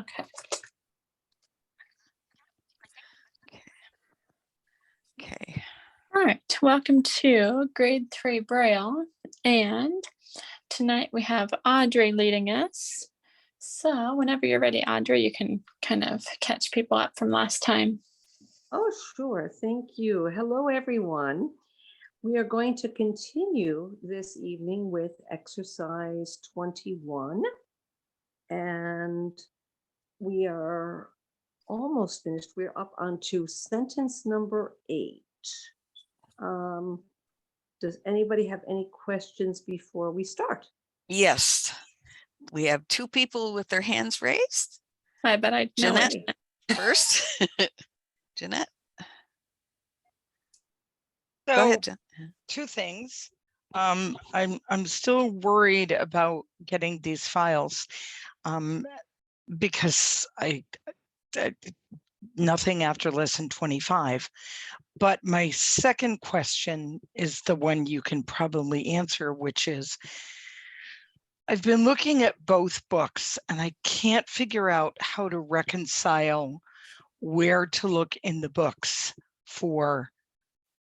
Okay. Okay. All right. Welcome to grade 3 Braille. And tonight we have Audrey leading us. So whenever you're ready, Audrey, you can kind of catch people up from last time. Oh, sure. Thank you. Hello, everyone. We are going to continue this evening with exercise 21. And we are almost finished. We're up onto sentence number 8. Does anybody have any questions before we start? Yes, we have 2 people with their hands raised. I bet I know Jeanette it. first. Jeanette. So, Go ahead, Jen. 2 things. I'm still worried about getting these files because I nothing after lesson 25. But my second question is the one you can probably answer, which is, I've been looking at both books and I can't figure out how to reconcile where to look in the books for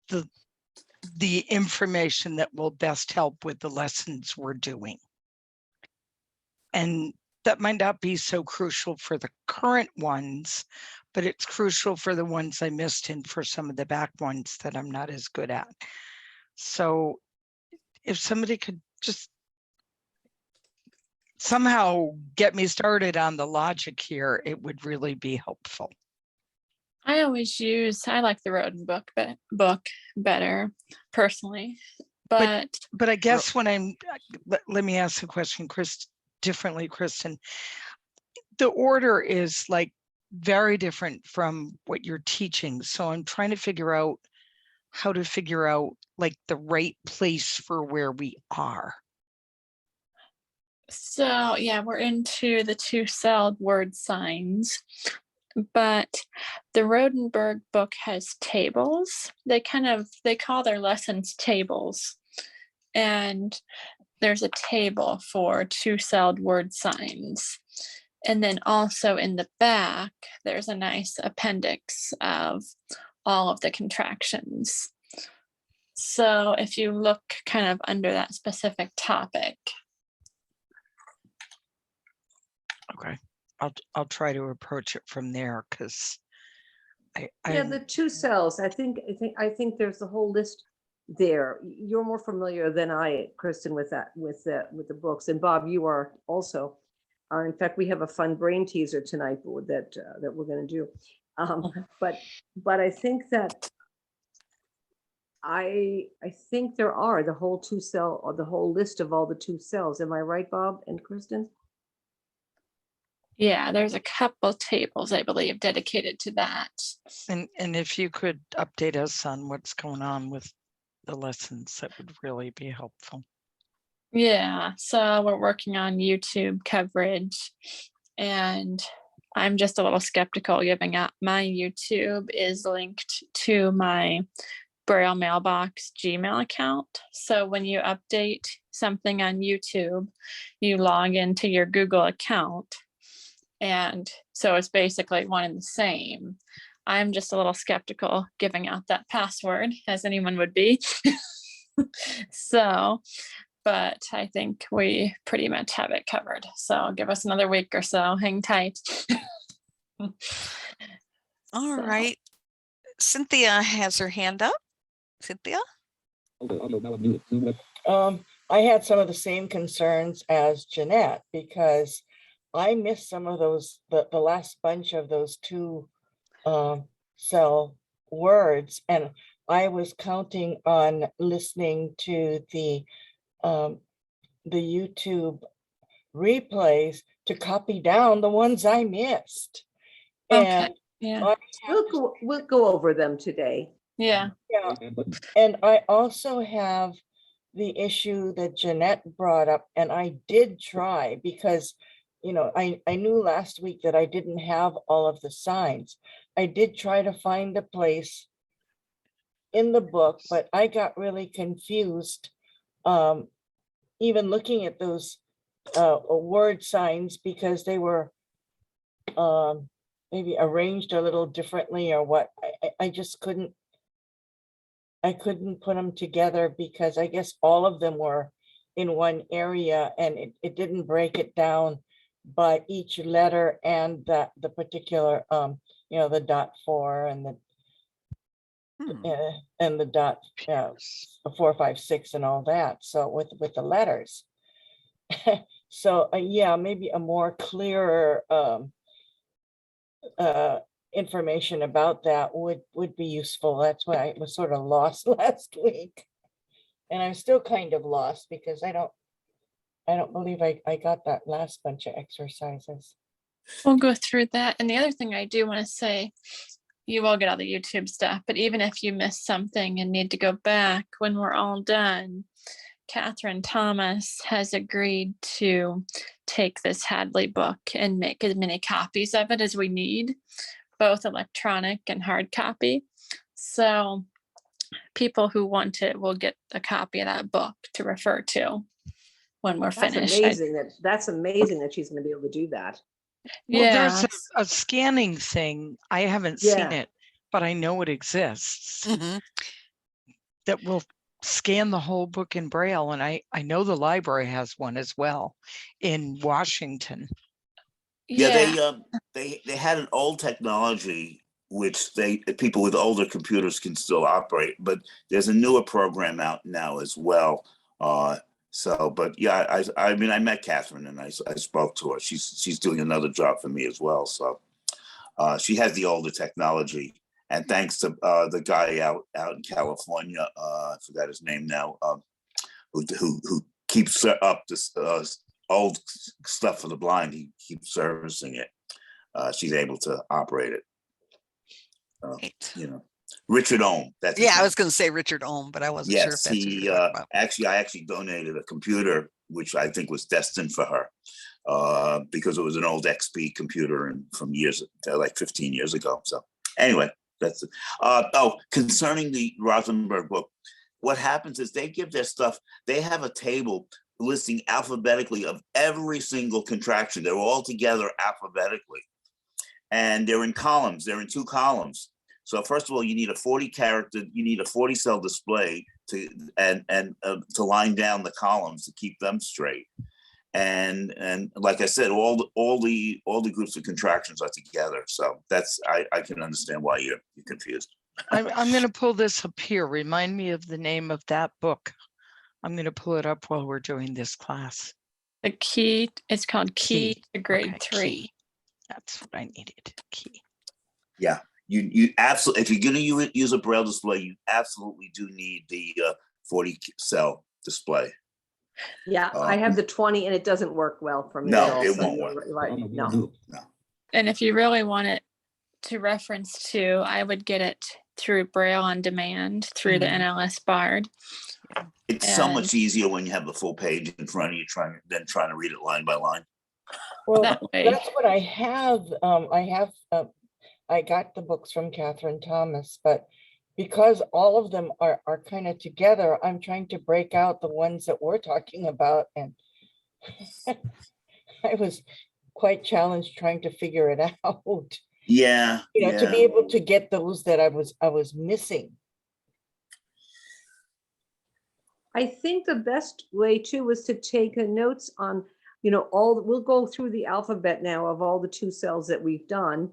the information that will best help with the lessons we're doing. And that might not be so crucial for the current ones, but it's crucial for the ones I missed and for some of the back ones that I'm not as good at. So if somebody could just somehow get me started on the logic here, it would really be helpful. I like the Roden book better personally, but I guess when let me ask the question, differently, Kristen. The order is like very different from what you're teaching. So I'm trying to figure out how to figure out like the right place for where we are. so yeah, we're into the 2-celled word signs. But the Rodenberg book has tables. They call their lessons tables. And there's a table for 2-celled word signs. And then also in the back, there's a nice appendix of all of the contractions. So if you look kind of under that specific topic. Okay. I'll try to approach it from there because Yeah, the 2 cells. I think there's a whole list there. You're more familiar than I, Kristen, with the books, and Bob, you are also. In fact, we have a fun brain teaser tonight that we're going to do. But I think that I think there are the whole 2-cell or the whole list of all the 2 cells. Am I right, Bob and Kristen? Yeah, there's a couple tables, I believe, dedicated to that. And if you could update us on what's going on with the lessons, that would really be helpful. Yeah, so we're working on YouTube coverage, and I'm just a little skeptical giving out. My YouTube is linked to my Braille mailbox Gmail account. So when you update something on YouTube, you log into your Google account. And so it's basically one and the same. I'm just a little skeptical giving out that password, as anyone would be. So, but I think we pretty much have it covered. So give us another week or so. Hang tight. All right. Cynthia has her hand up. Cynthia? I had some of the same concerns as Jeanette because I missed some of those, the last bunch of those 2 cell words, and I was counting on listening to the YouTube replays to copy down the ones I missed. Okay. And Yeah. We'll go over them today. Yeah. And I also have the issue that Jeanette brought up, and I did try because, I knew last week that I didn't have all of the signs. I did try to find a place in the book, but I got really confused, even looking at those word signs because they were maybe arranged a little differently or what. I just couldn't, I couldn't put them together because I guess all of them were in one area and it didn't break it down by each letter and the particular, you know, the .4 and the and the dot 4, 5, 6 and all that. So with the letters. So yeah, maybe a more clearer information about that would be useful. That's why I was sort of lost last week. And I'm still kind of lost because I don't believe I got that last bunch of exercises. We'll go through that. And the other thing I do want to say, you will get all the YouTube stuff, but even if you miss something and need to go back when we're all done, Catherine Thomas has agreed to take this Hadley book and make as many copies of it as we need, both electronic and hard copy. So people who want it will get a copy of that book to refer to when we're finished. That's amazing that she's going to be able to do that. Well, Yeah, there's a scanning thing. I haven't seen it, but I know it exists that will scan the whole book in Braille. And I know the library has one as well in Washington. Yeah, they had an old technology which people with older computers can still operate, but there's a newer program out now as well. But yeah, I mean, I met Catherine and I spoke to her. She's doing another job for me as well. So she has the older technology, and thanks to the guy out in California, I forgot his name now, who keeps up this old stuff for the blind. He keeps servicing it. She's able to operate it. You know. Richard Ohm. I was going to say Richard Ohm, but I wasn't sure if that's who you're talking about. I actually donated a computer, which I think was destined for her, because it was an old XP computer and from years, like 15 years ago. So anyway, that's it. Concerning the Rothenberg book, what happens is they give their stuff. They have a table listing alphabetically of every single contraction. They're all together alphabetically, and they're in columns. They're in 2 columns. So first of all, you need a 40 cell display to line down the columns to keep them straight. And like I said, all the groups of contractions are together. So that's I can understand why you're confused. I'm going to pull this up here. Remind me of the name of that book. I'm going to pull it up while we're doing this class. It's called Key to Grade 3. Key. That's what I needed. Key. Yeah. You absolutely, if you're going to use a Braille display, you absolutely do need the 40 cell display. Yeah, I have the 20 and it doesn't work well for me. No, it won't work. Right. No. And if you really want it to reference to, I would get it through Braille on Demand through the NLS Bard. It's so much easier when you have the full page in front of you than trying to read it line by line. Well, that's what I have. I got the books from Catherine Thomas, but because all of them are kind of together, I'm trying to break out the ones that we're talking about. And I was quite challenged trying to figure it out. Yeah. To be able to get those that I was missing. I think the best way too was to take notes on, we'll go through the alphabet now of all the 2 cells that we've done.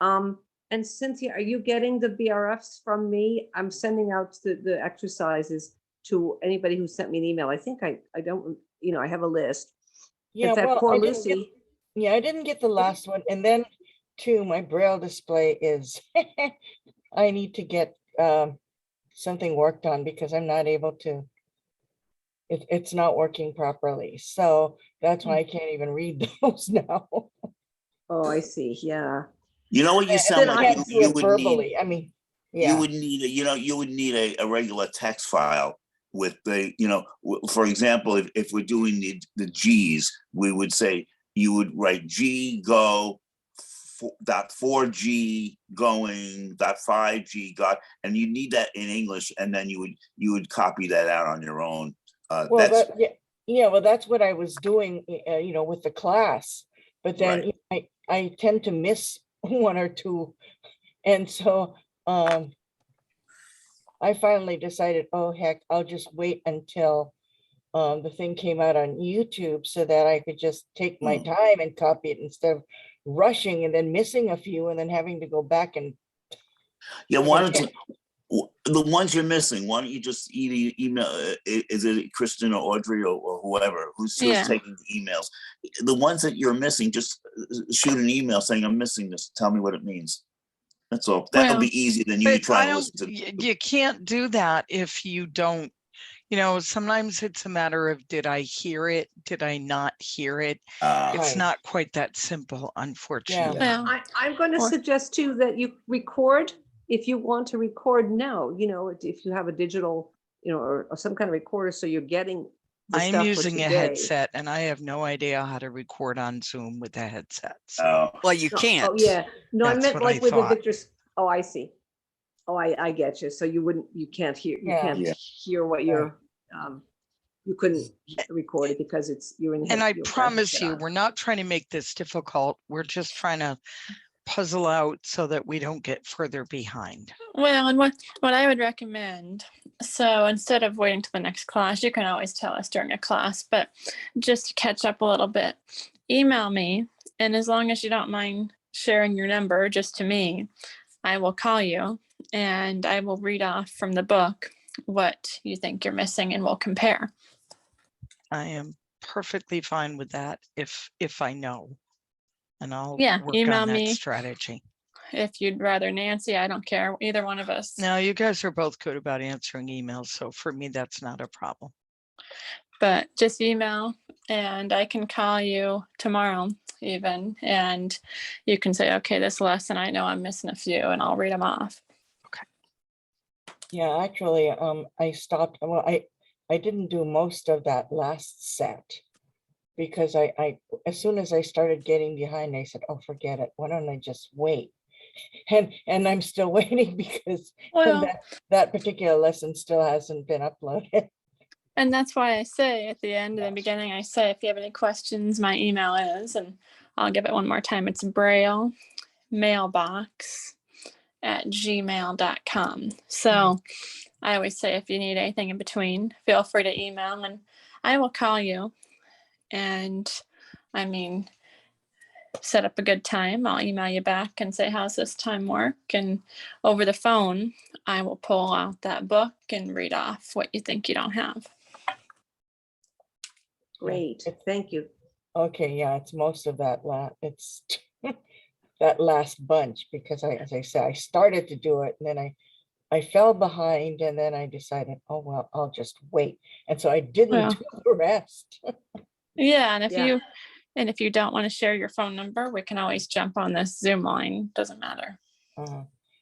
And Cynthia, are you getting the BRFs from me? I'm sending out the exercises to anybody who sent me an email. I think I don't, I have a list. Yeah, I didn't get the last one. And then too, my Braille display is, I need to get something worked on because I'm not able to, it's not working properly. So that's why I can't even read those now. Oh, I see. Yeah. You know what you sound like you would verbally. need. I mean, you would need a regular text file with the, for example, if we're doing the G's, we would say you would write G go .4G going .5G got, and you need that in English, and then you would copy that out on your own. Well, that's what I was doing, with the class. But then I tend to miss one or two. And so I finally decided, oh heck, I'll just wait until the thing came out on YouTube so that I could just take my time and copy it instead of rushing and then missing a few and then having to go back and. Yeah, why don't you, the ones you're missing, why don't you just email, is it Kristen or Audrey or whoever who's taking the emails? The ones that you're missing, just shoot an email saying, I'm missing this, tell me what it means. That's all. That'll be easier than you trying to listen to. You can't do that if you don't, you know, sometimes it's a matter of, did I hear it? Did I not hear it? It's not quite that simple, unfortunately. Yeah. I'm going to suggest too that you record if you want to record now, you know, if you have a digital, you know, or some kind of recorder, so you're getting the I'm stuff using for a today. headset and I have no idea how to record on Zoom with a headset. Well, you can't. Oh yeah, no, I That's meant what like I with the thought. Victor's. Oh, I see. Oh, I get you. So you can't hear, hear what you're, you couldn't record it because you're in. And I promise you, we're not trying to make this difficult. We're just trying to puzzle out so that we don't get further behind. Well, and what I would recommend, so instead of waiting till the next class, you can always tell us during a class, but just to catch up a little bit, email me. And as long as you don't mind sharing your number just to me, I will call you and I will read off from the book what you think you're missing and we'll compare. I am perfectly fine with that if I know. And I'll work email on that me strategy. If you'd rather Nancy, I don't care, either one of us. No, you guys are both good about answering emails, so for me that's not a problem. But just email and I can call you tomorrow even, and you can say, okay, this lesson, I know I'm missing a few, and I'll read them off. Okay. Yeah, actually, I stopped. Well, I didn't do most of that last set because I as soon as I started getting behind, I said, oh, forget it. Why don't I just wait? And I'm still waiting because that particular lesson still hasn't been uploaded. And that's why I say at the end and the beginning, I say, if you have any questions, my email is, and I'll give it one more time. It's Braille mailbox @gmail.com. So I always say, if you need anything in between, feel free to email and I will call you. And I mean, set up a good time. I'll email you back and say, how's this time work? And over the phone, I will pull out that book and read off what you think you don't have. Great, thank you. Okay, yeah, it's most of that it's that last bunch because as I said, I started to do it and then I fell behind and then I decided, oh, well, I'll just wait. And so I didn't do the rest. Yeah, and if you don't want to share your phone number, we can always jump on this Zoom line. Doesn't matter.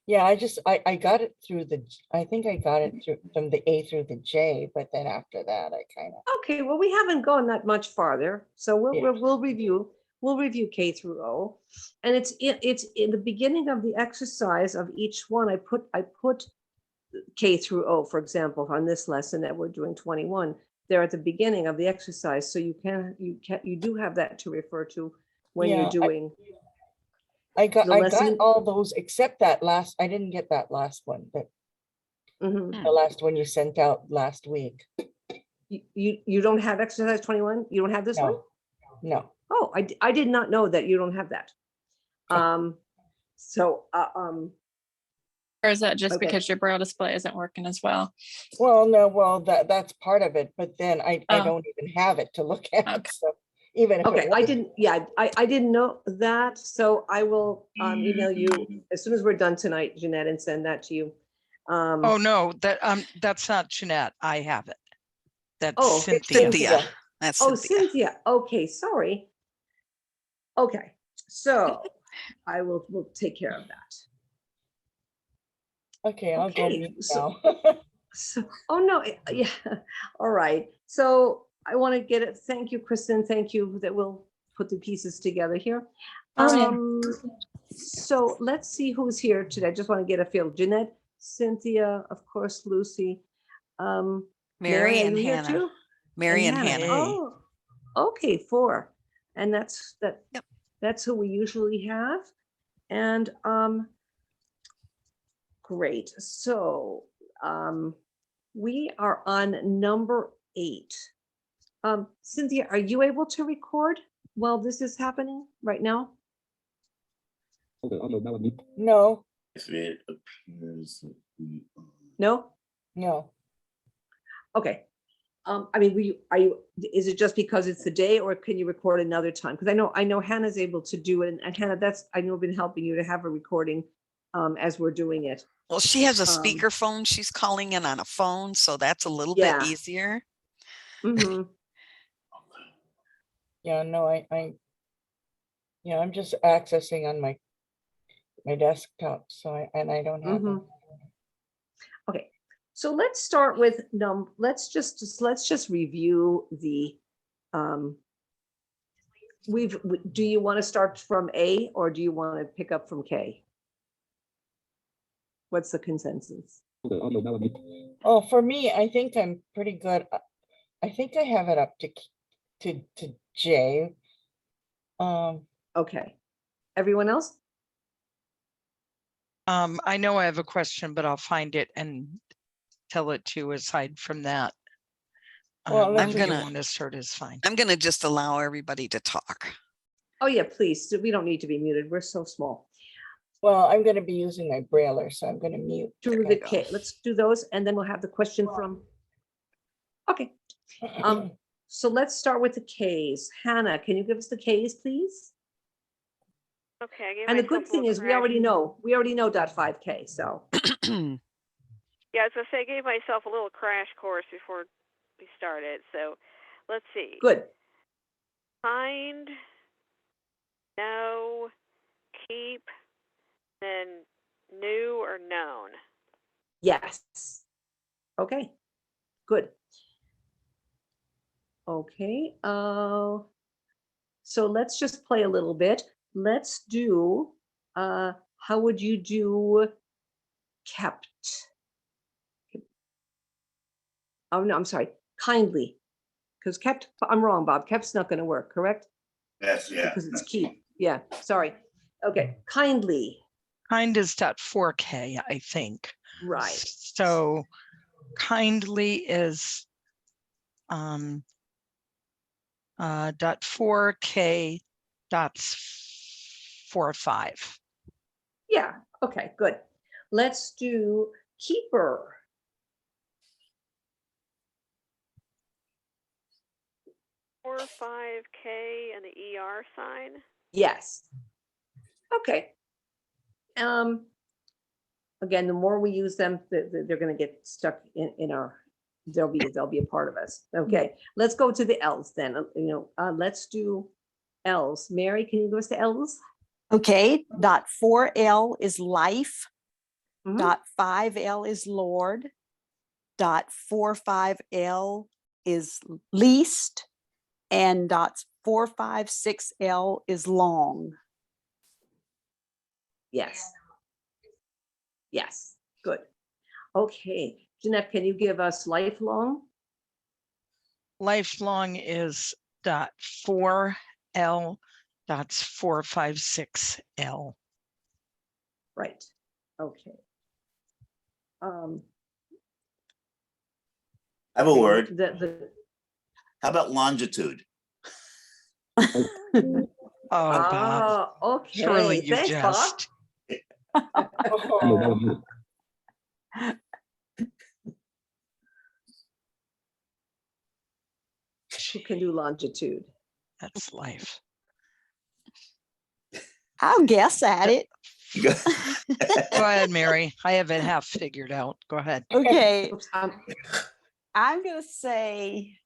Yeah, I got it through I think I got it through from the A through the J, but then after that I kind of. Okay, well, we haven't gone that much farther, so we'll review K through O, and it's in the beginning of the exercise of each one. I put K through O, for example, on this lesson that we're doing 21. They're at the beginning of the exercise, so you do have that to refer to when you're doing. I got all those except that last. I didn't get that last one, but the last one you sent out last week. You don't have exercise 21? You don't have this one? No. Oh, I did not know that you don't have that. Or is that just because your Braille display isn't working as well? Well, no, that's part of it, but then I don't even have it to look at. Okay. So even if I didn't know that, so I will email you as soon as we're done tonight, Jeanette, and send that to you. Oh no, that's not Jeanette. I have it. That's Cynthia. That's Cynthia. Cynthia. Okay, sorry. Okay, so we'll take care of that. Okay, I'll go now. So, oh no, yeah, all right. So I want to get it. Thank you, Kristen. Thank you that we'll put the pieces together here. So let's see who's here today. I just want to get a feel. Jeanette, Cynthia, of course, Lucy. Mary and Hannah. Too? Mary and Hannah. Oh, okay, 4. And that's that. Yep. That's who we usually have. And great. So we are on number 8. Cynthia, are you able to record while this is happening right now? No, If it appears that we are- No? no. Okay. I mean, is it just because it's the day, or can you record another time? Because I know Hannah's able to do it, and Hannah, I know I've been helping you to have a recording as we're doing it. Well, she has a Um, speakerphone. She's calling in on a phone, so that's a little bit Yeah. easier. Mhm. Yeah, no, I'm just accessing on my desktop, so I don't have Mhm. Okay, so let's start with let's just review the do you want to start from A, or do you want to pick up from K? What's the consensus? Oh, for me, I think I'm pretty good. I think I have it up to J. Okay, everyone else? I know I have a question, but I'll find it and tell it to you aside from that. Well, Whenever you gonna- want to start is fine. I'm going to just allow everybody to talk. Oh yeah, please, we don't need to be muted, we're so small. Well, I'm going to be using my brailler, so I'm going to mute. Do There the you go. K, let's do those, and then we'll have the question from. Okay, so let's start with the Ks. Hannah, can you give us the Ks, please? Okay, I gave And the myself good a thing little is we crash. already know .5K, so. Yeah, as I say, I gave myself a little crash course before we started. So let's see. Good. Find, know, keep, then new or known. Yes. Okay, good. Okay, so let's just play a little bit. Let's do, how would you do kept? Oh, no, I'm sorry, kindly. Because kept, I'm wrong, Bob. Kept's not going to work, correct? Yes, yeah. Because it's keep. Yeah, sorry. Okay, kindly. Kind is .4K, I think. Right. So kindly is .4K .45. Yeah, okay, good. Let's do keeper. 4-5K and the ER sign. Yes. Okay. Again, the more we use them, they're going to get stuck in our. They'll be a part of us. Okay, let's go to the L's then. Let's do L's. Mary, can you go to L's? Okay, .4L is life, Mhm. .5L is Lord, .45L is least, and .456L is long. Yes. Yes, good. Okay, Jeanette, can you give us lifelong? Lifelong is .4L, .456L. Right. Okay. I have a word. How about longitude? Oh, Bob. Okay. Surely you Thanks, just. Oh, Who can do longitude? That's life. I'll guess at it. Go ahead, Mary. I have it half figured out. Go ahead. Okay, Oops, I'm gonna say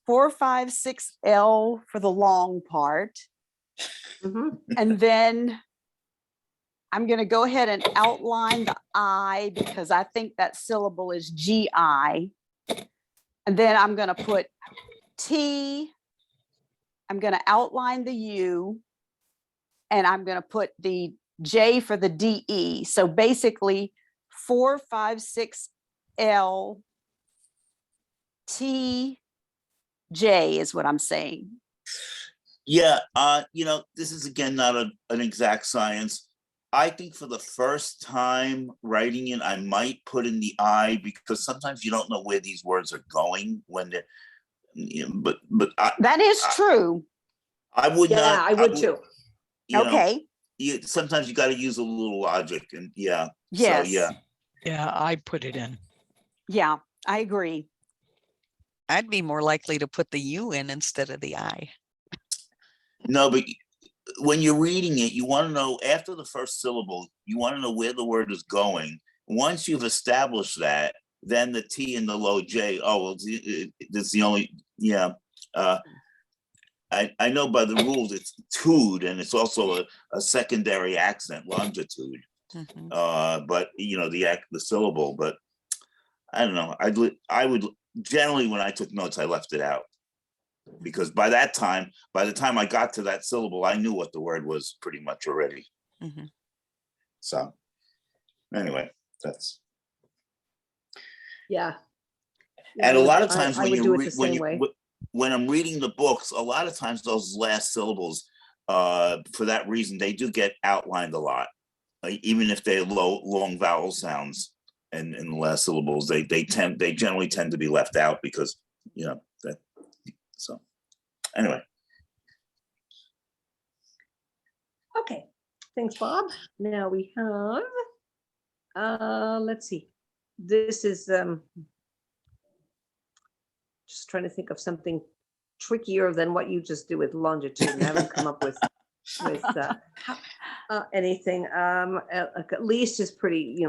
456L for the long part. mhm. And then I'm going to go ahead and outline the I because I think that syllable is GI. And then I'm going to put T. I'm going to outline the U. And I'm going to put the J for the DE. So basically 456L T J is what I'm saying. Yeah, this is again not an exact science. I think for the first time writing it, I might put in the I, because sometimes you don't know where these words are going when they're, but That is true. I would Yeah, not. I would too. Okay. Sometimes you got to use a little logic, and yeah. Yes. So yeah. Yeah, I put it in. Yeah, I agree. I'd be more likely to put the U in instead of the I. No, but when you're reading it, you want to know after the first syllable, you want to know where the word is going. Once you've established that, then the T and the low J. Oh, well, it's the only. Yeah. I know by the rules it's tude, and it's also a secondary accent, longitude. But the syllable. But I don't know. I would generally, when I took notes, I left it out, because by the time I got to that syllable, I knew what the word was pretty much already. So anyway, that's. Yeah. And a lot of times I would do it the same way. When I'm reading the books, a lot of times those last syllables, for that reason, they do get outlined a lot. Even if they're long vowel sounds and in the last syllables, they generally tend to be left out, because that. So anyway. Okay, thanks, Bob. Now we have, let's see. This is just trying to think of something trickier than what you just do with longitude. And I haven't come up with anything. At least is pretty,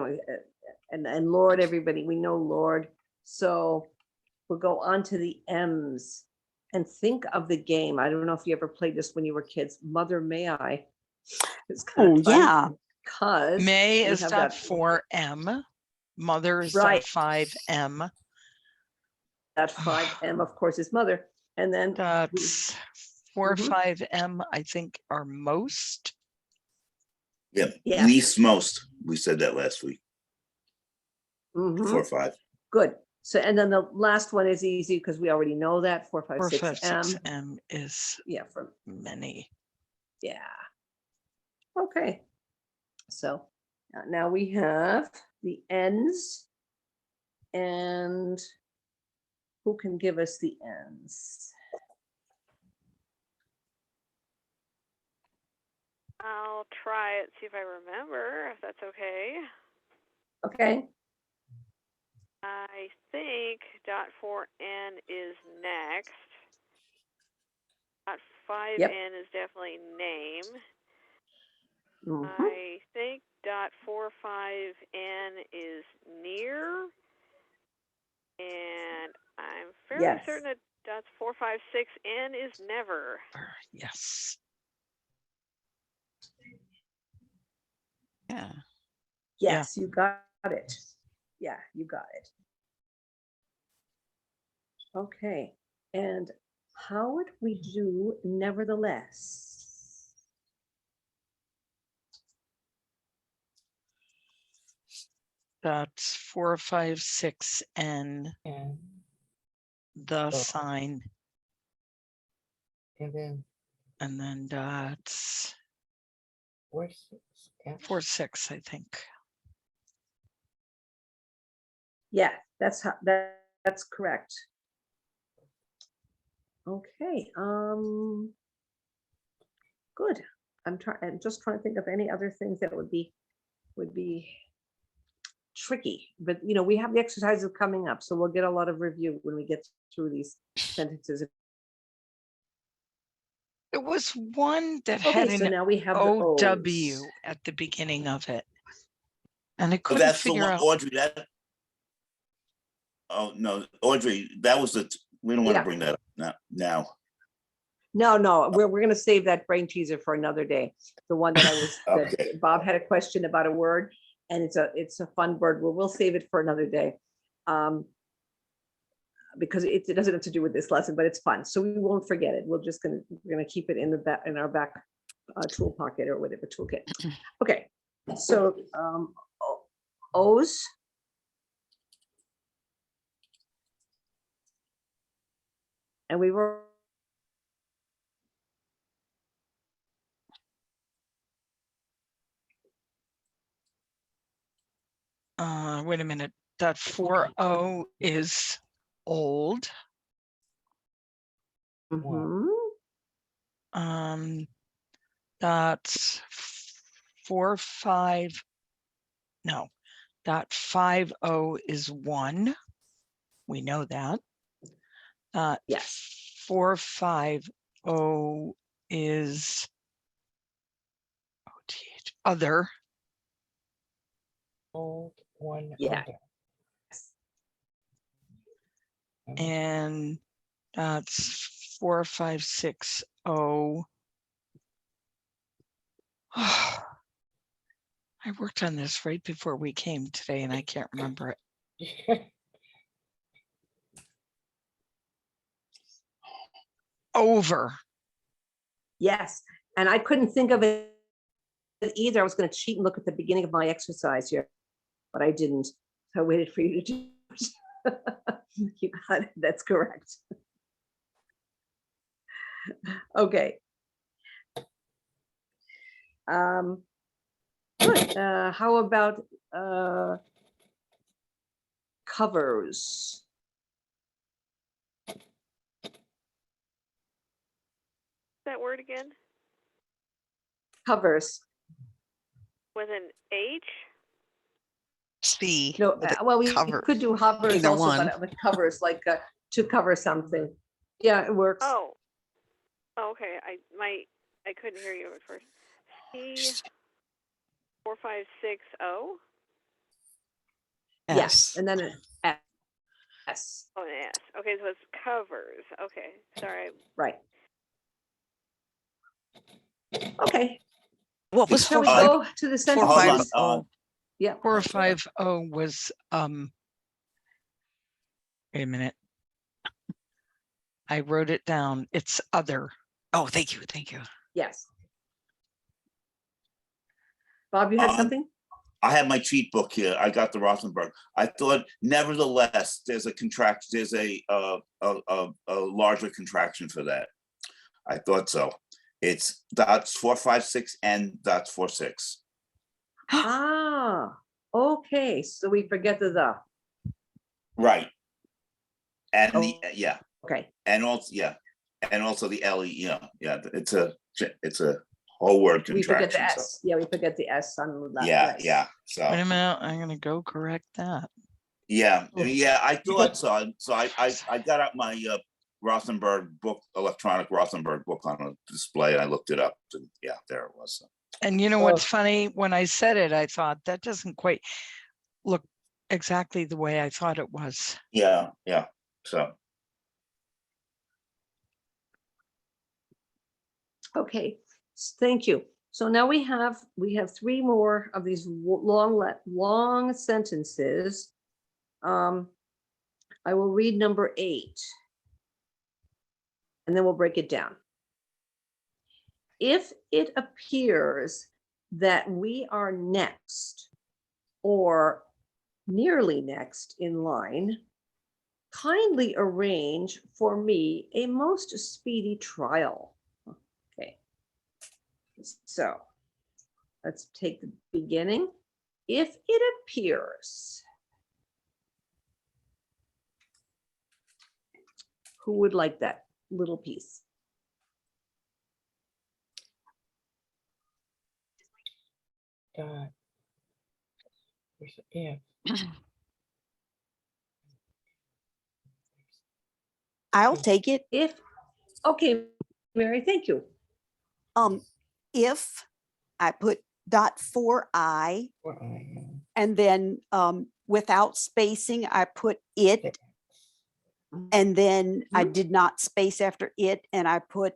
and Lord, everybody, we know Lord. So we'll go on to the M's and think of the game. I don't know if you ever played this when you were kids. Mother, May I? It's kind of fun. Yeah. Because May is dot 4M. Mother is Right. dot 5M. That 5M, of course, is mother. And then That's 4, 5M, I think, are most. Yeah. Yeah. Least, most. We said that last week. 4, 5. Good. So, and then the last one is easy because we already know that 4, 5, 4, 6 5, M. 6M is For many. Yeah. Okay. So now we have the N's, and who can give us the N's? I'll try it, see if I remember, if that's okay. Okay. I think dot 4N is next. Dot 5N is definitely name. I think dot 45N is near. And I'm fairly certain that dots 4, 5, 6N is never. Yes. Yeah. Yes, you got it. Yeah, you got it. Okay. And how would we do nevertheless? That's 4, 5, 6N. The sign. And then dots 4, 6. 4, 6, I think. Yeah, that's correct. Okay. Good. I'm just trying to think of any other things that would be tricky, but we have the exercises coming up, so we'll get a lot of review when we get through these sentences. It was one that had so an now we have OW the O's. at the beginning of it. And I But couldn't that's the figure one, out. Audrey, oh no, Audrey, that was we don't want to bring that up now. No, we're going to save that brain teaser for another day. The one that I was, Okay. that Bob had a question about a word, and it's a fun word. We'll save it for another day. Because it doesn't have to do with this lesson, but it's fun. So we won't forget it. We're gonna keep it in our back tool pocket or whatever toolkit. Okay, so O's. And we were wait a minute, that 4-0 is old. Mhm. That's 4-5. No, that 5-0 is 1. We know that. Yes. 4-5-0 is other. Old one. Yeah. other. And that's 4-5-6-0. I worked on this right before we came today and I can't remember it. Over. Yes. And I couldn't think of it either. I was going to cheat and look at the beginning of my exercise here, but I didn't. I waited for you to do it. You got it. That's correct. Okay. Good. How about covers? That word again? Covers. With an H? C. No, with a well, we cover. could do hovers Either also, one. but with covers, like to cover something. Yeah, it works. Oh. Okay. I couldn't hear you at first. C4560. Yes, and then an S. Oh, an S. Okay, so it's covers. Okay, sorry. Right. Okay. What was Shall we 4-5? go to the Hold on. sentences? Yeah. 4-5-0 was wait a minute. I wrote it down. It's other. Oh, thank you. Thank you. Yes. Bob, you had something? I have my cheat book here. I got the Rothenberg. I thought, nevertheless, there's a contraction. There's a larger contraction for that. I thought so. It's dots 4-5-6 and dots 4-6. Ah, okay. So we forget the. Right. And the yeah. Okay. And also and also the LE. Yeah. It's a whole word contraction. We forget the so. S. Yeah, we forget the S on that. Yeah. S. Yeah. So. Wait a minute. I'm gonna go correct that. Yeah. Yeah. I thought so. So I got out my Rothenberg book, electronic Rothenberg book on a display, and I looked it up, and yeah, there it was. And you know what's funny? When I said it, I thought that doesn't quite look exactly the way I thought it was. Yeah. Yeah. So. Okay, thank you. So now we have 3 more of these long sentences. I will read number 8, and then we'll break it down. If it appears that we are next or nearly next in line, kindly arrange for me a most speedy trial. Okay. So let's take the beginning. If it appears. Who would like that little piece? God. Yeah. I'll take it. Okay, Mary, thank you. If I put .4i, and then without spacing, I put it, and then I did not space after it, and I put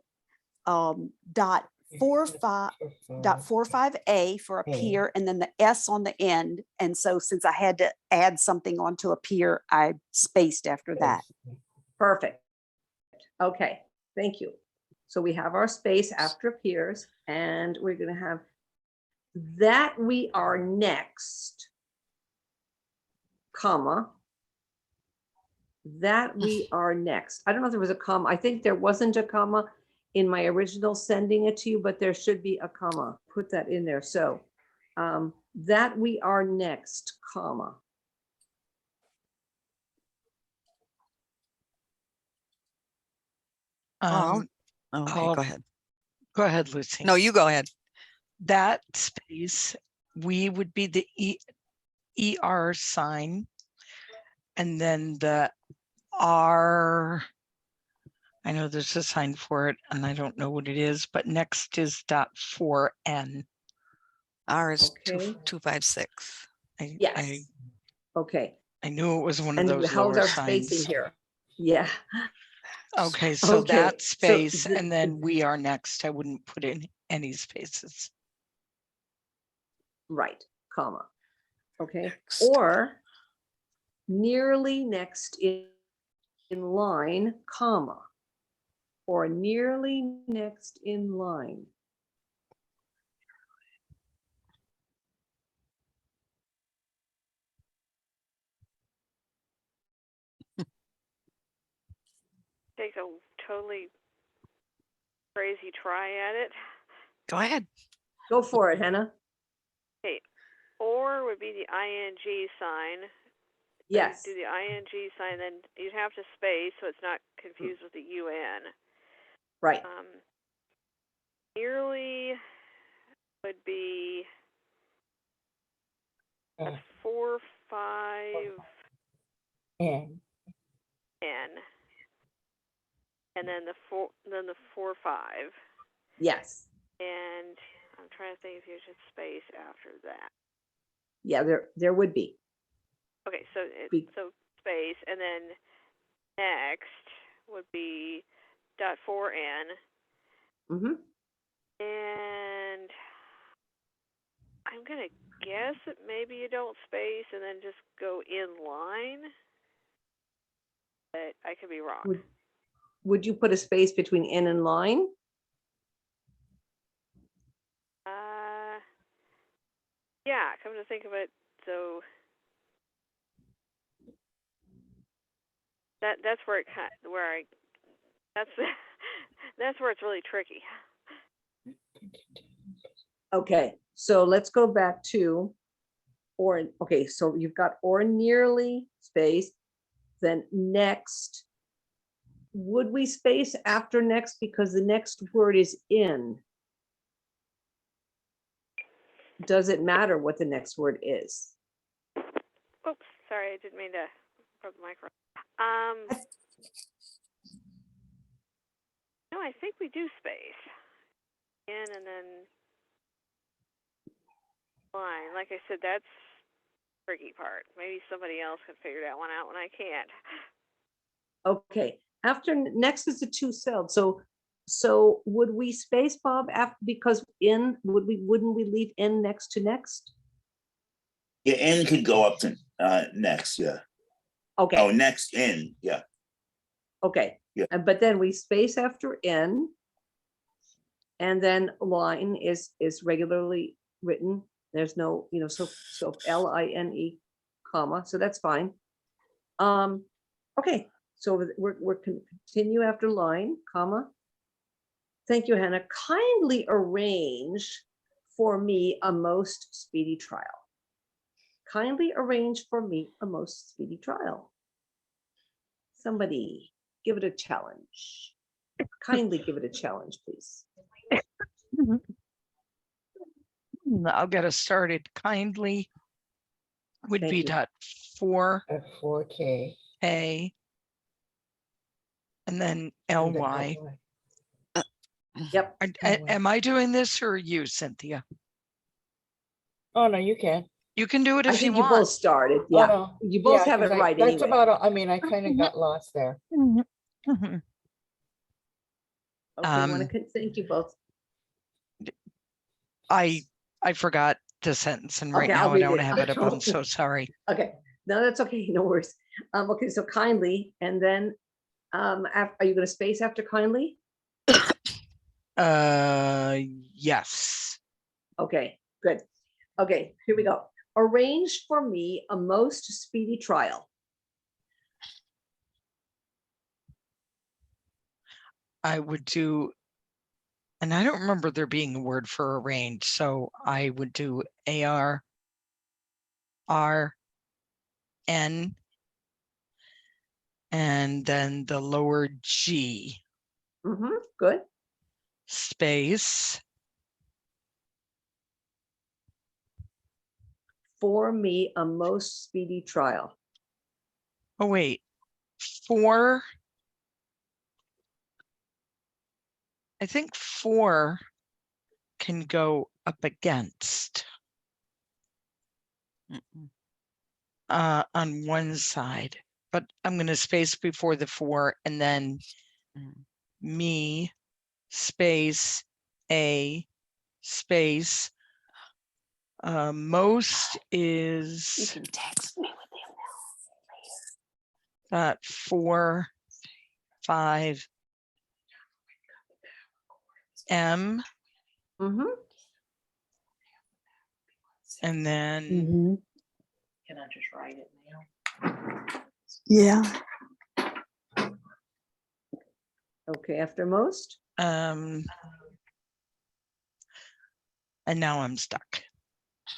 .45a for appear, and then the S on the end. And so since I had to add something onto appear, I spaced after that. Perfect. Okay, thank you. So we have our space after appears, and we're going to have that we are next, comma, that we are next. I don't know if there was a comma. I think there wasn't a comma in my original sending it to you, but there should be a comma. Put that in there. So That we are next, comma. Okay, I'll- go ahead. Go ahead, Lucy. No, you go ahead. That space, we would be the ER sign. And then the R, I know there's a sign for it and I don't know what it is, but next is .4N. R is Okay. 256. Yes. Okay. I knew it was one of And those how's lower our signs. spacing here? Yeah. Okay, so Okay, that so space and then we are next. I wouldn't put in any spaces. Right, comma. Okay, Next. or nearly next in line, comma, or nearly next in line. Take a totally crazy try at it. Go ahead. Go for it, Hannah. Okay, or would be the ing sign. Yes. Do the ing sign, then you'd have to space so it's not confused with the un. Right. Nearly would be a 4, 5, And and then the 4, 5. Yes. And I'm trying to think if you should space after that. Yeah, there would be. Okay, so so space, and then next would be .4n, Mm-hmm. and I'm gonna guess that maybe you don't space and then just go in line, but I could be wrong. Would you put a space between in and line? Yeah, come to think of it, so that's where it that's where it's really tricky. Okay, so let's go back to or. Okay, so you've got or nearly space, then next. Would we space after next because the next word is in? Does it matter what the next word is? Oops, sorry, I didn't mean to rub the microphone. No, I think we do space in and then line. Like I said, that's the tricky part. Maybe somebody else can figure that one out when I can't. Okay, after next is the two cells. So would we space, Bob, after because in wouldn't we leave in next to next? Yeah, N could go up to next, yeah. Okay. Oh, next in, yeah. Okay. Yeah. But then we space after in, and then line is regularly written. There's no, so LINE, comma. So that's fine. Okay. So we're continue after line, comma. Thank you, Hannah. Kindly arrange for me a most speedy trial. Kindly arrange for me a most speedy trial. Somebody give it a challenge. Kindly give it a challenge, please. I'll get us started. Kindly would Thank be you. .4 at 4K. A and then and then LY. Yep. Am I doing this or you, Cynthia? Oh, no, you can. You can do it I if you think you want. both started. Oh, Yeah. no. You both Yeah, have it 'cause right That's anyway. about, I mean, I kind of got lost there. Mhm. Okay, Um, thank you both. I forgot the sentence and right Okay, I'll now I read don't it. have it up. I'm so sorry. Okay, no, that's okay. No worries. Okay, so kindly, and then, are you going to space after kindly? Yes. Okay, good. Okay, here we go. Arrange for me a most speedy trial. I would do And I don't remember there being a word for arrange, so I would do AR, R, N, and then the lower G, Good. space, For me, a most speedy trial. oh wait, for, I think for can go up against on one side, but I'm going to space before the for and then me space a space most You is can text me. 4, 5 M and then Can I just write it now? Yeah. Okay, after most? and now I'm stuck.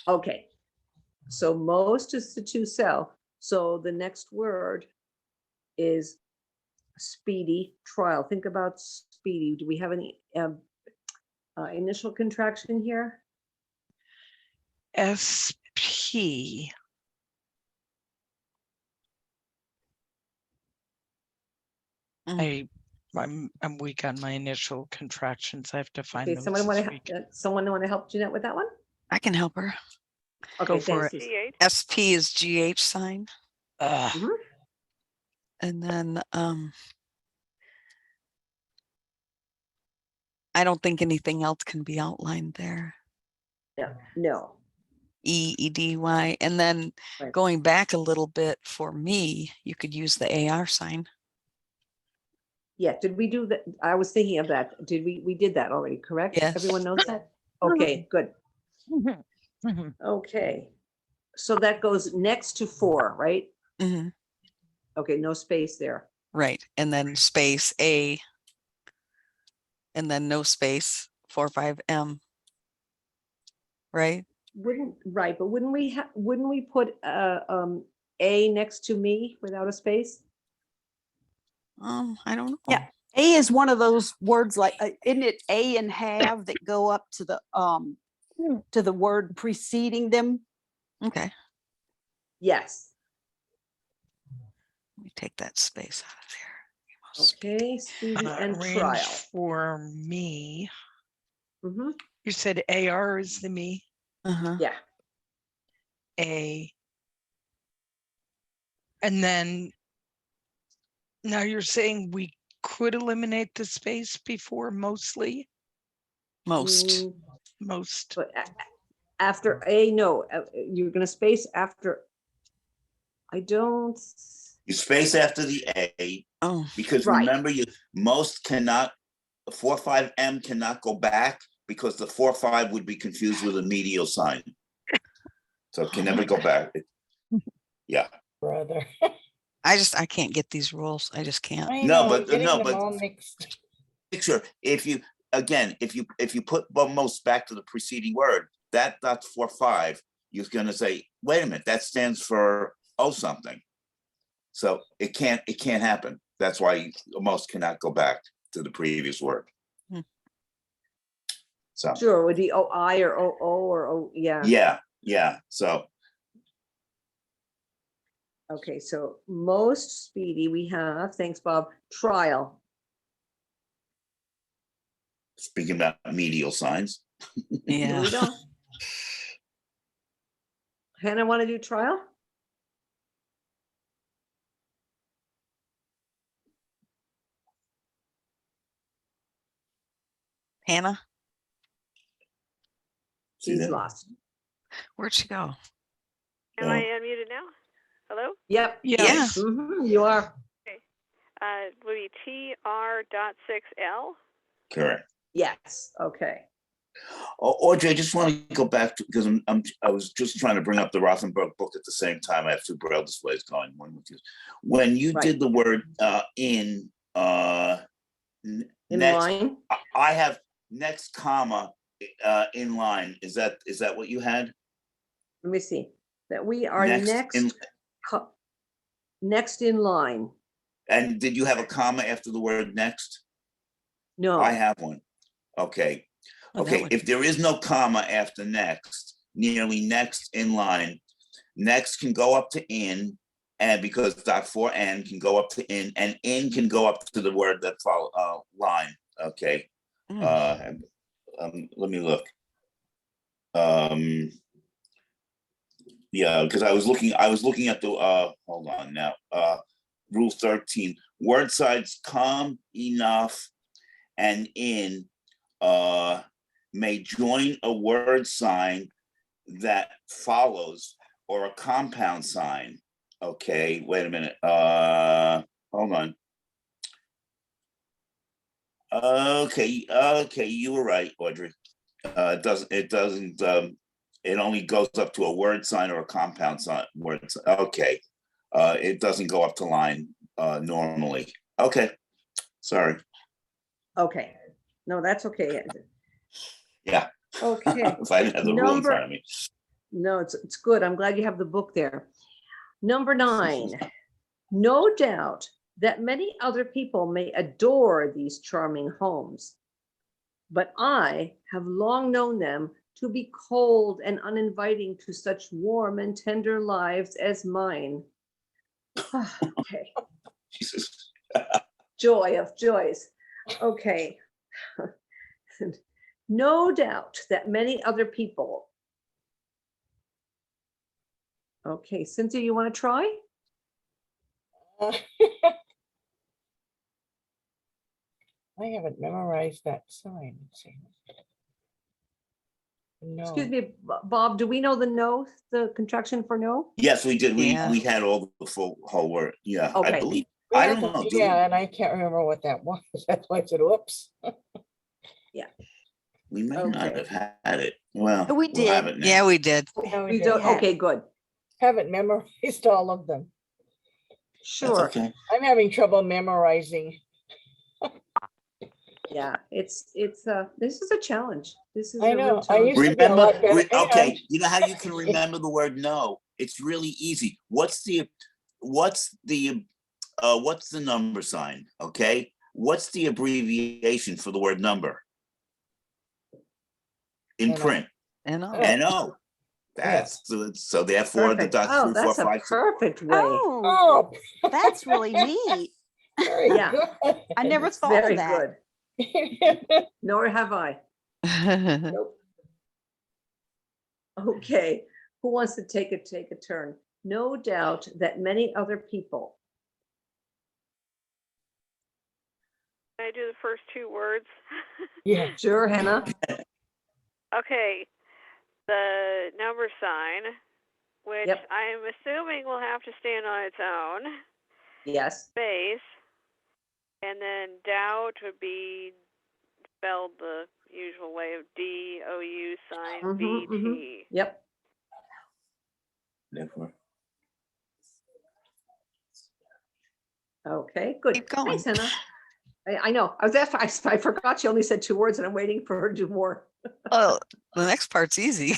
Okay. So most is the 2 cell. So the next word is speedy trial. Think about speedy. Do we have any initial contraction here? SP. I'm weak on my initial contractions. I have to find Okay, those someone this want week. to someone want to help Jeanette with that one? I can help her. Okay, for thanks. G8. SP is GH sign. Mhm. And then I don't think anything else can be outlined there. Yeah, no. EEDY. And then Right. going back a little bit for me, you could use the AR sign. Yeah, did we do that? I was thinking of that. Did we did that already, correct? Yes. Everyone knows that? Okay, good. Okay. So that goes next to 4, right? Mhm. Okay, no space there. Right. And then space A. And then no space 4, 5 M. Right? Right, but wouldn't we put A next to me without a space? I don't know. Yeah. A is one of those words like, isn't it A and have that go up to the word preceding them? Okay. Yes. Let me take that space out of there. Okay, speedy and Range trial. for me. Mhm. You said AR is the me. Uh-huh. Yeah. A. And then now you're saying we could eliminate the space before mostly? Most. Most. But after A, no, you're gonna space after. I don't. You space after the A Oh. because Right. remember, most cannot, 4, 5 M cannot go back because the 4, 5 would be confused with a medial sign. So it can never go back. Yeah. Brother. I can't get these rules. I just can't. I No, know, but getting no, them but all mixed. picture if you put most back to the preceding word, that's 4, 5. You're going to say, wait a minute, that stands for something. So it can't happen. That's why most cannot go back to the previous word. So Sure, it would be OI or OO or O, yeah. Yeah. So Okay, so most speedy we have, thanks, Bob, trial. speaking about medial signs. Here Yeah. we go. Hannah, want to do trial? Hannah, See She's that? lost. where'd she go? Am I unmuted now? Hello? Yep. Yeah. You are. Would be TR.6L. Correct. Yes, okay. Audrey, I just want to go back to, because I was just trying to bring up the Rothenberg book at the same time. I have 2 Braille displays going. When you did the word in In line? I have next comma in line. Is that what you had? Let me see, that we are Next in- next in line. And did you have a comma after the word next? No. I have one. Okay. Oh, that Okay, one. if there is no comma after next, nearly next in line, next can go up to in, and because dot for and can go up to in, and in can go up to the word that follow line. Okay. Let me look. Yeah, because I was looking at the hold on now. Rule 13. Word sides come, enough, and in may join a word sign that follows or a compound sign. Okay, wait a minute. Hold on. Okay, you were right, Audrey. It only goes up to a word sign or a compound sign. Okay. It doesn't go up to line normally. Okay, sorry. Okay, no, that's okay. Yeah. Okay. If I didn't have the rule in front of me. No, it's good. I'm glad you have the book there. Number 9, no doubt that many other people may adore these charming homes, but I have long known them to be cold and uninviting to such warm and tender lives as mine. Okay. Jesus. Joy of joys. Okay. No doubt that many other people. Okay, Cynthia, you want to try? I haven't memorized that sign. Let's see. No. Excuse me, Bob, do we know the contraction for no? Yes, we did. Yeah. We had all the whole word. Yeah, I Okay. believe. I don't know. do we? Yeah, and I can't remember what that was. That's why I said, oops. We may not Okay. have had it. Well, We we'll have did. it now. Yeah, we did. No, We we don't, Yeah. okay, good. haven't memorized all of them. That's Sure. okay. I'm having trouble memorizing. Yeah, it's this is a challenge. This is I a real know. I challenge. used to be a lot better. Okay, And you know how you can remember the word no? It's really easy. What's the number sign? Okay, what's the abbreviation for the word number in NO. print? NO. NO. That's so therefore the Perfect. dot Oh, 3, 4, that's a 5, 6. perfect way. Oh, Oh, that's really neat. very Yeah. good. I never It's thought very of that. good. Nor have I. Mm. Nope. Okay, who wants to take a turn? No doubt that many other people. Can I do the first 2 words? Yeah. Sure, Hannah. Okay. The number sign, which Yep. I am assuming will have to stand on its own, Yes. space, and then doubt would be spelled the usual way of DOU sign Mhm, BT. Yep. Therefore. Okay, good. Keep going. Thanks, Hannah. I know. I forgot she only said 2 words and I'm waiting for her to do more. Well, the next part's easy.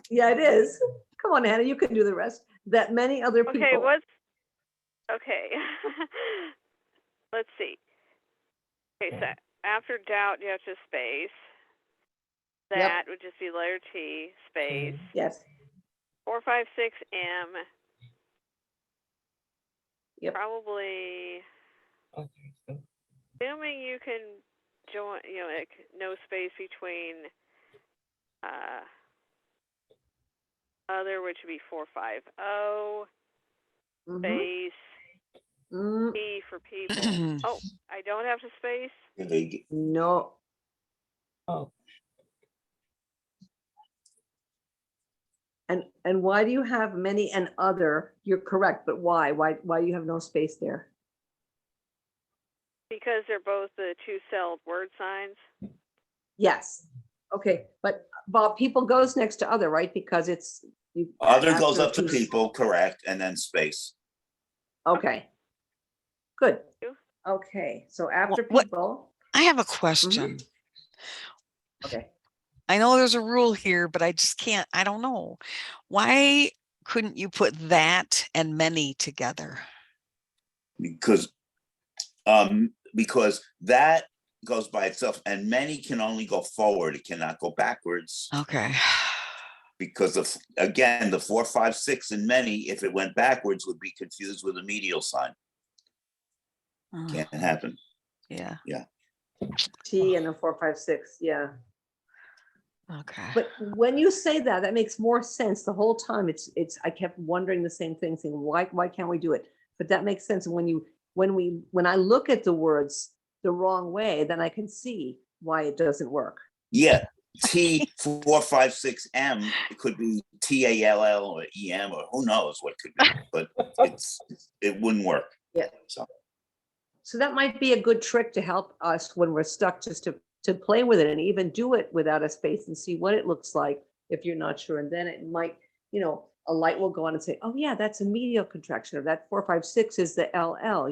Yeah, it is. Come on, Hannah, you can do the rest. That many other people. Okay. Let's see. Okay, so after doubt, you have to space. That would just be letter T, space. Yes. 456M. Yep. Probably, Okay, so assuming you can join, like no space between other, which would be 450, Mhm. space, Mm, P for people. Oh, I don't have to space? No. oh, And why do you have many and other? You're correct, but why? Why do you have no space there? Because they're both the 2-celled word signs. Yes. Okay, but Bob, people goes next to other, right? Because it's Other goes after up to two- people, correct, and then space. Okay. Good. You? Okay, so after What- people. I have a question. Okay. I know there's a rule here, but I just can't, I don't know. Why couldn't you put that and many together? Because that goes by itself, and many can only go forward. It cannot go backwards. Okay. Because again, the 4, 5, 6 and many, if it went backwards, would be confused with a medial sign. Can't happen. Yeah. Yeah. T and a 4, 5, 6. Yeah. Okay. But when you say that, that makes more sense. The whole time I kept wondering the same thing, saying, why can't we do it? But that makes sense. When I look at the words the wrong way, then I can see why it doesn't work. Yeah. T 4, 5, 6 M. It could be TALL or EM or who knows what could be, but it wouldn't work. Yeah. So that might be a good trick to help us when we're stuck, just to play with it and even do it without a space and see what it looks like if you're not sure. And then it might, a light will go on and say, oh yeah, that's a medial contraction, or that 4, 5, 6 is the LL,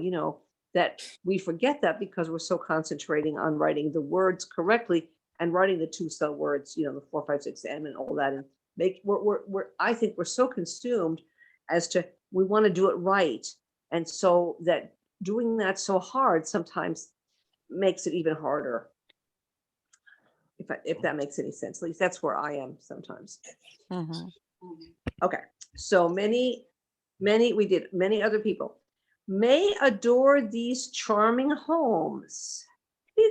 that we forget that because we're so concentrating on writing the words correctly and writing the 2-cell words, the 4, 5, 6 M and all that. And I think we're so consumed as to, we want to do it right. And so that doing that so hard sometimes makes it even harder. If that makes any sense, at least that's where I am sometimes. Mhm. Okay, so many other people may adore these charming homes.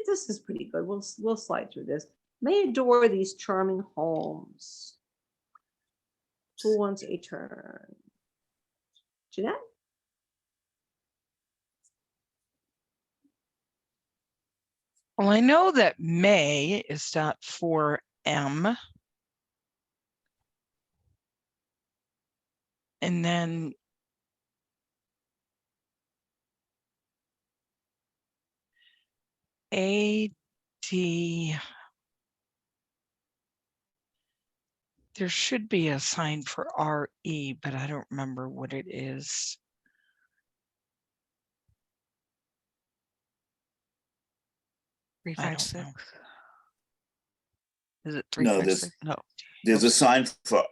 This is pretty good. We'll slide through this. May adore these charming homes. Who wants a turn? Jeanette? Well, I know that May is dot for M. And then AD. There should be a sign for RE, but I don't remember what it is. Three, I five, don't six. know. Is it 3, No, 5, 6? No. there's a sign for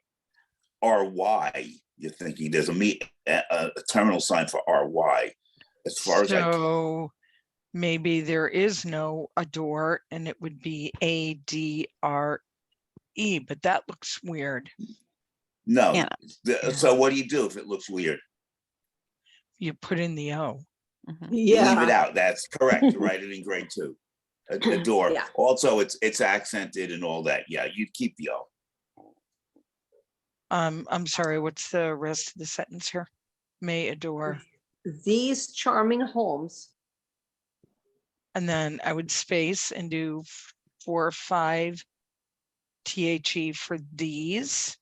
RY. You're thinking there's a terminal sign for RY. As far as So maybe there is no adore and it would be ADRE, but that looks weird. no. Yeah. So what do you do if it looks weird? You put in the O. Mhm. You Yeah. leave it out. That's correct. You write it in grade 2. Adore. Yeah. Also, it's accented and all that. Yeah, you'd keep the O. I'm sorry, what's the rest of the sentence here? May adore. These charming homes. And then I would space and do 4 or 5 THE for these.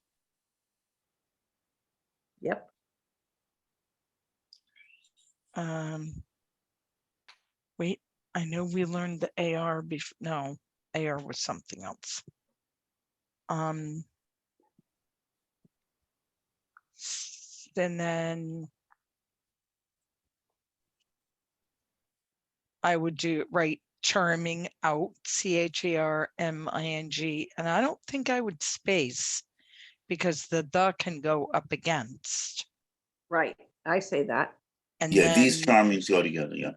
Yep. Wait, I know we learned the AR before. No, AR was something else. And then I would do charming out, CHARMING, and I don't think I would space because the can go up against. Right. I say that. And Yeah, then, these charmings go together. Yeah.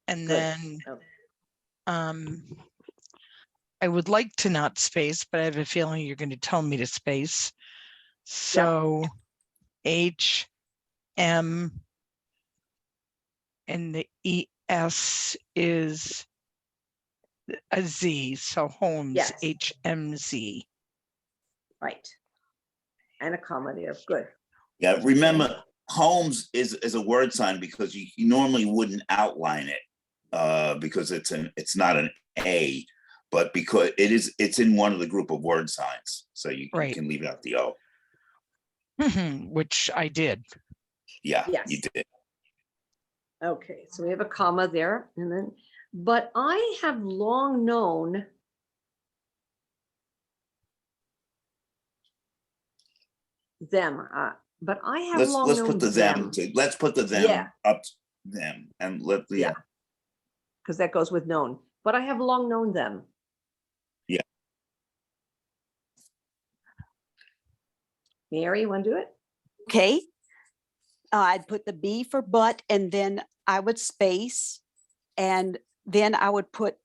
and Good. then Oh. I would like to not space, but I have a feeling you're going to tell me to space. So H, M, and the ES is a Z, so homes, Yes. HMZ. Right. And a comma there. Good. Yeah. Remember, homes is a word sign because you normally wouldn't outline it because it's not an A, but because it's in one of the group of word signs, so you can leave out the O. Which I did. Yeah, Yes. you did. Okay, so we have a comma there, and then, but I have long known them, but I have Let's long known put the them. Let's put the them up them and because that goes with known. But I have long known them. Yeah. Mary, you want to do it? Okay. I'd put the B for but, and then I would space, and then I would put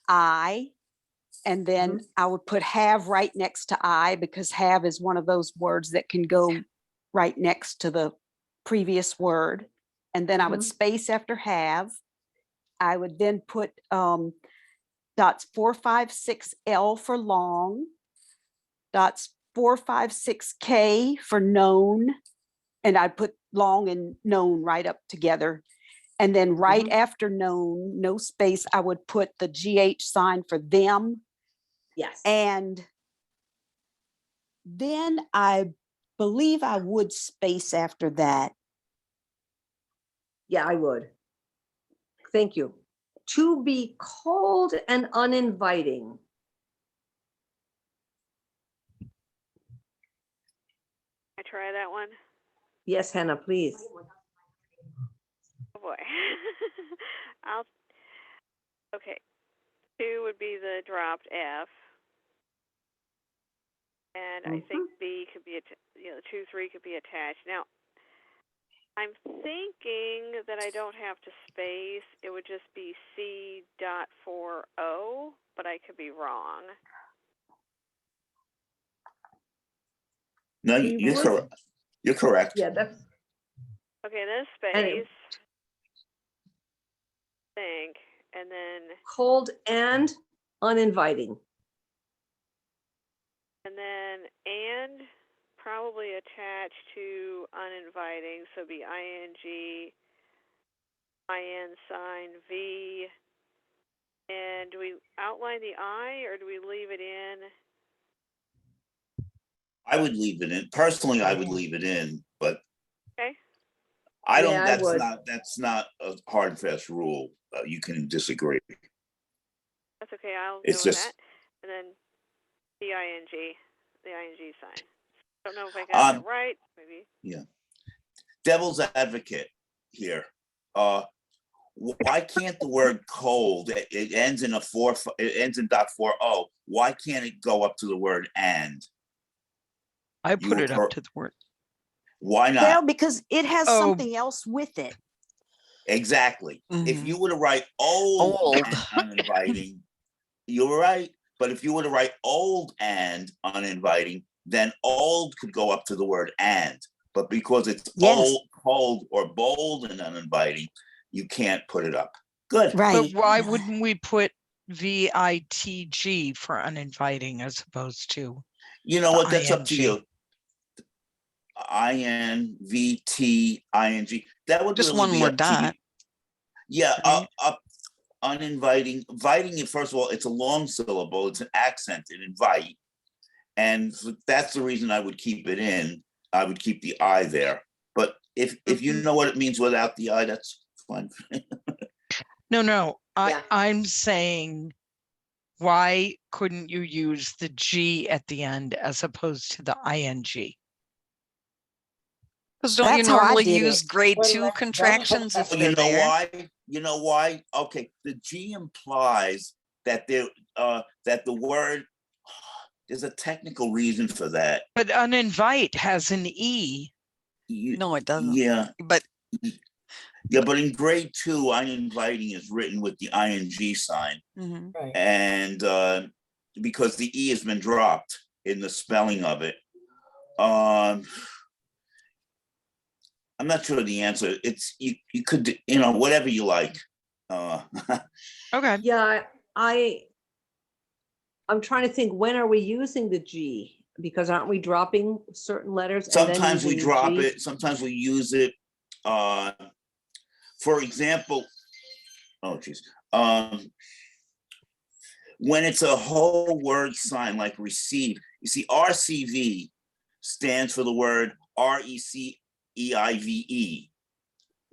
I, and then I would put have right next to I, because have is one of those words that can go right next to the previous word. And then I would space after have. I would then put dots 456L for long, dots 456K for known, and I put long and known right up together. And then right after known, no space, I would put the GH sign for them. Yes. And then I believe I would space after that. Yeah, I would. Thank you. To be cold and uninviting. I try that one. Yes, Hannah, please. Oh boy. Okay. 2 would be the dropped F. And I think B could be, 2, 3 could be attached. Now, I'm thinking that I don't have to space. It would just be C.40, but I could be wrong. No, you're correct. You're correct. Yeah, that's. Okay, then space. Think, and then. Cold and uninviting. And then probably attached to uninviting, so be ing, in sign, V. And do we outline the I, or do we leave it in? I would leave it in. Personally, I would leave it in, but okay. I don't. That's not a hard and fast rule. You can disagree. That's okay. I'll It's go with just that. And then the ing sign. Don't know if I got it right. Maybe. Yeah. Devil's advocate here. Why can't the word cold? It ends in It ends in .40. Why can't it go up to the word and? I put it up to the word. Why not? Well, because it has something else with it. Exactly. If you were to write old and uninviting, you're right. But if you were to write old and uninviting, then old could go up to the word and. But because it's old, cold, or bold and uninviting, you can't put it up. Good. Right. But why wouldn't we put VITG for uninviting as opposed to? You know what? That's up to you. INVTING. That would just really one be more up dot. to you. Yeah, up uninviting. Inviting it, first of all, it's a long syllable. It's an accent in invite, and that's the reason I would keep it in. I would keep the I there. But if you know what it means without the I, that's fine. No. I'm saying, why couldn't you use the G at the end as opposed to the ING? Because don't you normally use grade 2 contractions if they're there? Why? You know why? Okay, the G implies that that the word, there's a technical reason for that. But uninvite has an E. No, it doesn't. Yeah. But in grade 2, uninviting is written with the ING sign. Right. And because the E has been dropped in the spelling of it. I'm not sure the answer. It's you could, whatever you like. Okay. Yeah, I'm trying to think, when are we using the G? Because aren't we dropping certain letters? Sometimes we drop it. Sometimes we use it. For example, when it's a whole word sign like receive, you see RCV stands for the word RECEIVE.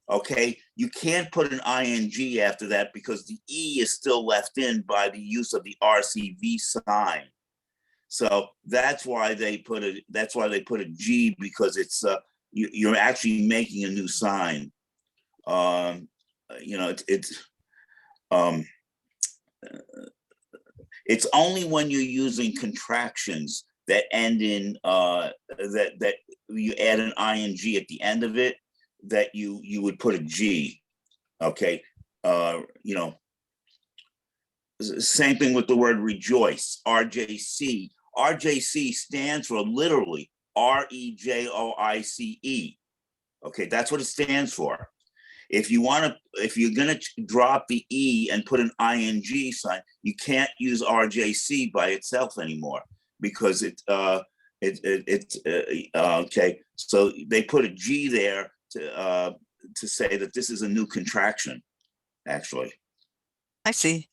Okay, you can't put an ING after that because the E is still left in by the use of the RCV sign. So that's why they put a G, because it's you're actually making a new sign. It's only when you're using contractions that end in that you add an ing at the end of it, that you would put a G. Okay, you know, same thing with the word rejoice. RJC. RJC stands for literally REJOICE. Okay, that's what it stands for. If you're gonna drop the E and put an ing sign, you can't use RJC by itself anymore, because it's okay. So they put a G there to say that this is a new contraction. Actually, I see.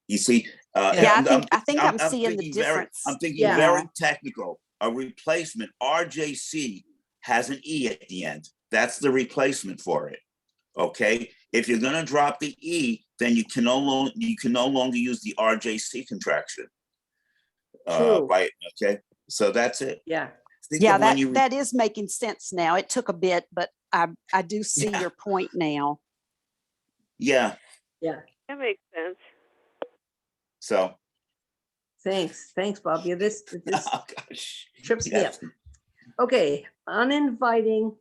you see, Yeah, I think I'm seeing the difference. I'm thinking very technical. A replacement, RJC has an E at the end. That's the replacement for it. Okay. If you're going to drop the E, then you can no longer use the RJC contraction. Right. Okay. So that's it. Yeah. Yeah, that is making sense now. It took a bit, but I do see your point now. Yeah. Yeah. That makes sense. So. Thanks, Bob. Yeah, this Oh, gosh. trips me up. Okay, uninviting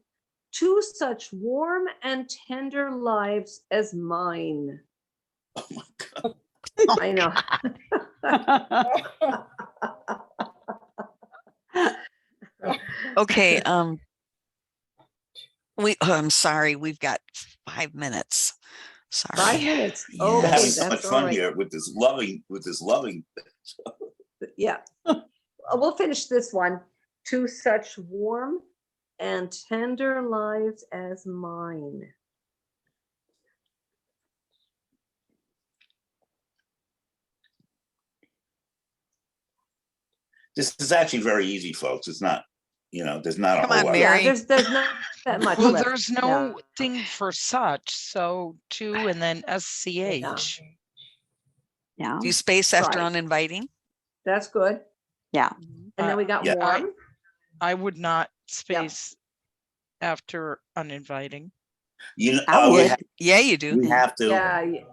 to such warm and tender lives as mine. Oh my God. I know. Okay. I'm sorry. We've got 5 minutes. Sorry. 5 minutes. Yeah. Okay, We're having so much that's fun all right. here with this loving. Yeah. We'll finish this one. To such warm and tender lives as mine. This is actually very easy, folks. It's not, there's not a Come whole on, lot. Mary. Yeah, there's not that much Well, left. there's no thing for such, so to and then SCH. Yeah, Do you space after Right. uninviting? That's good. yeah. And then we got Yeah. warm. I would not space after uninviting. I would. Yeah, you do. We have to. Yeah.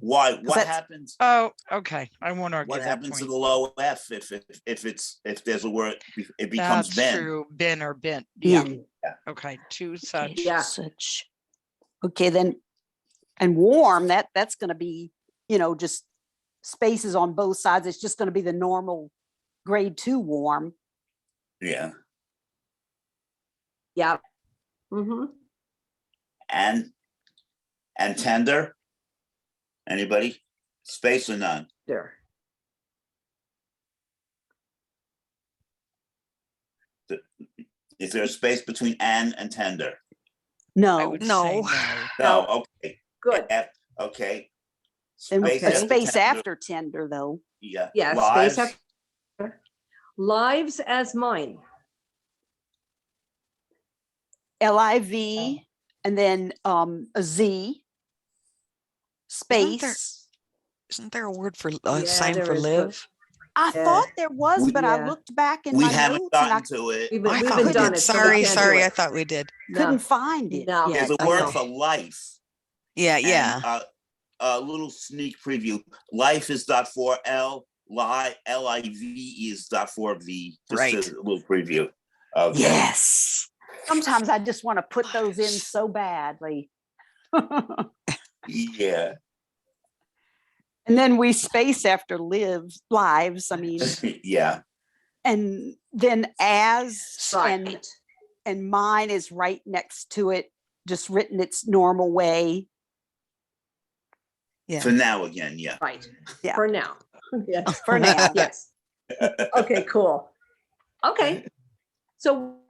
Why? What that's- happens? Oh, okay. I won't argue What that happens to point. the low F if there's a word, it becomes That's Ben. true. Ben or bent. Yeah. In. Okay. To Okay, such. Yeah. such. Okay, then, and warm, that's going to be, just spaces on both sides. It's just going to be the normal grade 2 warm. Yeah. Yeah. Mm-hmm. And tender. Anybody? Space or none? There. Is there a space between and tender? I No, would No. say no. No. Okay. Good. Okay. and Okay. a space tender. after tender though. Yeah. Yeah. Lives. Space after. Lives as mine. LIV and then a Z space. Isn't there a word for Yeah, sign there for is, but- live? I Yeah. thought there was, but I Yeah. looked back in We my haven't notes and I gotten to it. We've Oh, I been thought we done did. it. so we Sorry, can't do sorry. it. I thought we did. couldn't No. find it. No. yet. There's a I word know. for life. Yeah, And, yeah. a little sneak preview. Life is .4L. LIVE is .4V. Just Right. a little preview. Okay. Yes. Sometimes I just want to put those in so badly. Yeah. And then we space after lives. I mean, Yeah. and then as Right. and mine is right next to it, just written its normal way. Yeah. For now again. Yeah. Right. Yeah. For now. Yes. For now. Yes. Okay, cool. Okay. So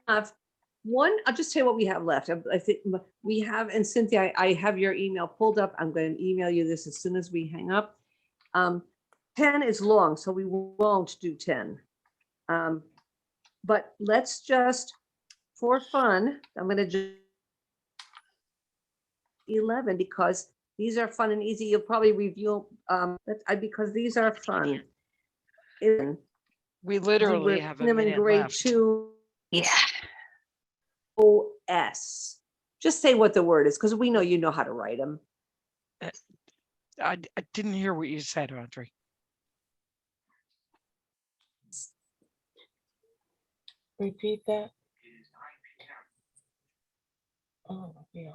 one, I'll just tell you what we have left. I think we have, and Cynthia, I have your email pulled up. I'm going to email you this as soon as we hang up. 10 is long, so we won't do 10. But let's just, for fun, I'm going to do 11 because these are fun and easy. You'll probably review because these are fun. We literally have a them in minute grade left. 2 Yeah. OS. Just say what the word is because we know you know how to write them. I didn't hear what you said, Audrey. repeat that? Oh, yeah.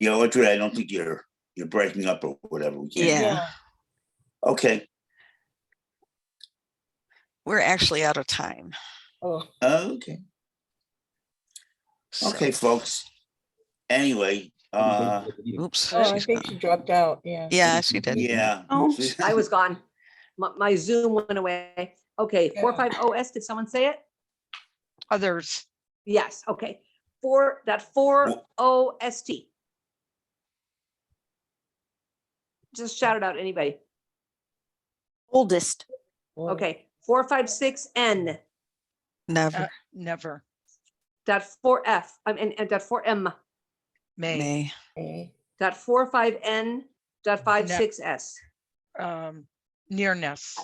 Yeah, Audrey, I don't think you're breaking up or whatever. We can't. Yeah. Okay. We're actually out of time. Oh, Okay. So, Okay, folks. Anyway, oops. oh, I she's think gone. she dropped out. Yeah. Yeah, she did. yeah. Oh. I was gone. My Zoom went away. Okay, Yeah. 450S, did someone say it? Others. Yes, okay. 40ST. Just shout it out, anybody. Oldest. Boy. Okay, 456N. Never. Never. Dot 4F, and dot 4M. May. May. Okay. Dot 45N. Dot 56S. Nearness.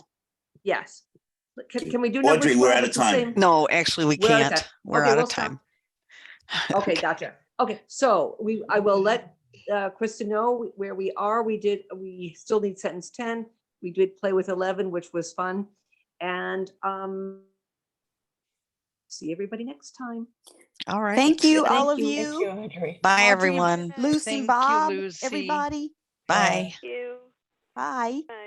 Yes. Can we do numbers? Audrey, we're 12 out of with the time. same- No, actually, we We're out of can't. time. We're Okay, out we'll of time. Okay, gotcha. Okay, so I will let Kristen know where we are. We still need sentence 10. We did play with 11, which was fun. And see everybody next time. All right. Thank you, Thank all of you. Thank you, you. Audrey. Bye, Audrey, everyone. Lucy, Thank you, Bob, Lucy. everybody. Bye. Thank you. Bye. Bye.